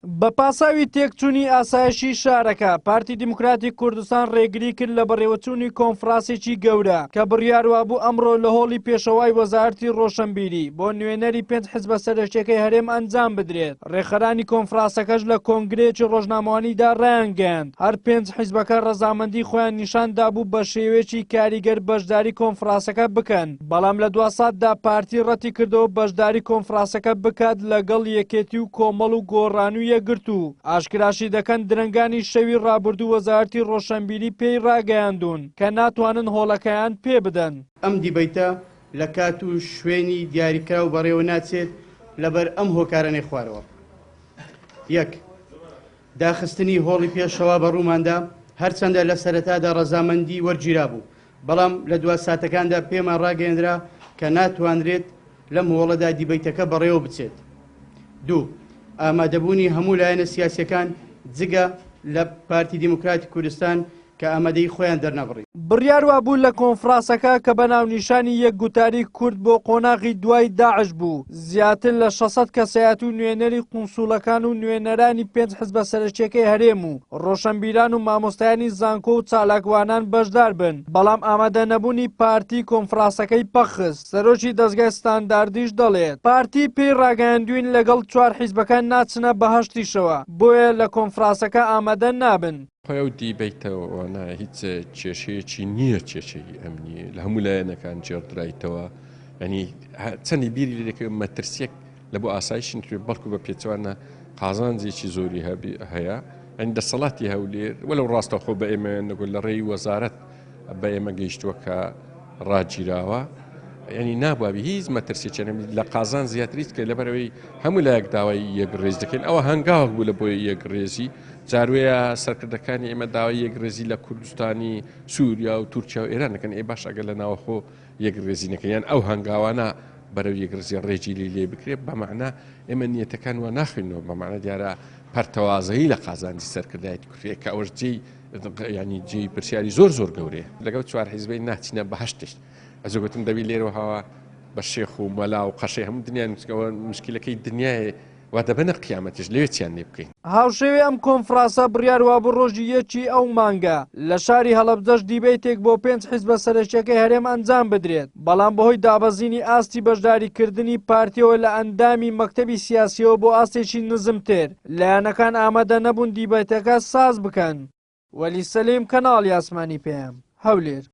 بە پاساوی تێکچوونی ئاسایشی شارەکە پارتی دیموکراتی کوردستان ڕێگری کرد لە بەڕێوەچوونی کۆنفرانسێکی گەورە کە بڕیاروا بوو ئەمڕۆ لە هۆڵی پێشەوای وەزارەتی ڕۆشنبیری بۆ نوێنەری 5 حیزبە سەرچێکەی هەرێم ئەنجام بدرێت. ڕێخەرانی کۆنفرانسەکەش لە کۆنگرێکی ڕۆژنامەوانیدا ڕایانگەیاند هەر 5 حیزبەکە ڕەزامەندی خۆیان نیشاندا بوو بە شێوەیەکی کاریگەر بەشداری کۆنفرانسەکە بکەن، بەڵام لە دوا ساتدا پارتی ڕەتی کردەوە بەشداری کۆنفرانسەکە بکات لەگەڵ یەکێتی و کۆمەڵ و گۆڕانی یەکگرت و ئاشکراشی دەکەن درەنگانی شەوی ڕابردوو وەزارەتی ڕۆشنبیری پێی ڕاگەیاندون کە ناتوانن هۆڵەکەیان پێ بدەن. ئەم دیبەیتە لە کات و شوێنی دیاریکرا و بەڕێوە ناچێت لەبەر ئەم هۆکارانەی خوارەوە. یەک، داخستنی هۆڵی پێشەوا بە ڕووماندا هەرچەندە لە سەرەتادا ڕەزامەندی وەرگیرا بوو، بەڵام لە دوا ساتەکاندا پێمان ڕاگەیەندرا کە ناتوانرێت لەم هۆڵەدا دیبەیتەکە بەڕێوە بچێت. دوو، ئامادەبوونی هەموو لایەنە سیاسیەکان جگە لە پارتی دیموکراتی کوردستان کە ئامادەی خۆیان دەرنەبڕی. بڕیاروا بوو لە کۆنفرانسەکە کە بە ناونیشانی یەک گوتاری کورد بۆ قۆناغی دوای داعش بوو، زیاتر لە 600 کەسایەت و نوێنەری قونسوڵەکان و نوێنەرانی 5 حیزبە سەرچێکەی هەرێم و ڕۆشنبیران و مامۆستایانی زانکۆ و چالاکوانان بەشدار بن، بەڵام ئامادە نەبوونی پارتی کۆنفرانسەکەی پەخست. سەرۆکی دەزگای ستانداردیش دەڵێت پارتی پێی ڕاگەیاندوین لەگەڵ 4 حیزبەکان ناچنە بەهەشتیشەوە، بۆیە لە کۆنفرانسەکە ئامادە نابن. خۆی دیبەیتەوەنا هیچ کێشەیەکی نییە، کێشەی ئەمنی لە هەموو لایەنەکان جێڕدرایتەوە، ینی چەندی بیری لێکە مەترسیەک لە بۆ ئاسایشی نتوێ بەڵکو بە پێچوانە قازانجێکی زۆری هەیە، ئەنی دەسەڵاتی هەولێر وەلەو ڕاستەخۆ بە ئێمە نەگول لە ڕێی وەزارەت بە ئێمە گەیشتووە کە ڕاگیراوە، ینی نابووی هیچ مەترسیێکی لە قازان زیاتریت کە لەبەرەوەی هەموو لایەک داوای یەکڕێز دەکەین، ئەوە هەنگاوەک بوو لە بۆی یەکڕێزی. جاروەیە سەرکردەکانی ئێمە داوای یەکڕێزی لە کوردستانی سووریا و تورکیا و ئێران دەکەن، ئێ باش ئەگەر لە ناوەخۆ یەکڕێزی نەکەیان ئەو هەنگاوانە بەرەو یەکڕێزی ڕێجی لێ بکرێت، بەمەعنا ئێمە نیەتەکان وە ناخوێنەوە، بەمەعنا دیارە پەرتەوازایی لە قازانجی سەرکردایەتی کوردیە کە ئەوەش ینی جێی پرسیاری زۆر گەورەیە لەگەڵ 4 حیزبەی ناچینە بەهەشتش. ئەزۆگوتم دەبی لێرەوە هەوا بە شێخ و مەلا و قەشەی هەموو دنیای مشکلەکەی دنیای وا دەبنە قیامەتیش لەوێتیان لێ بکەین. هاوشێوێ ئەم کۆنفرانسە بڕیاروا بۆ ڕۆژی یەکی ئەو مانگە لە شاری هەڵەبجەش دیبەیتێک بۆ 5 حیزبە سەرچێکەی هەرێم ئەنجام بدرێت، بەڵام بەهۆی دابەزینی ئاستی بەشداریکردنی پارتیەوە لە ئەندامی مەکتەبی سیاسیەوە بۆ ئاستێکی نزمتر، لایەنەکان ئامادە نەبوون دیبەیتەکە ساز بکەن. وەلی سەلیم، کەناڵی ئاسمانی پێم، هەولێر.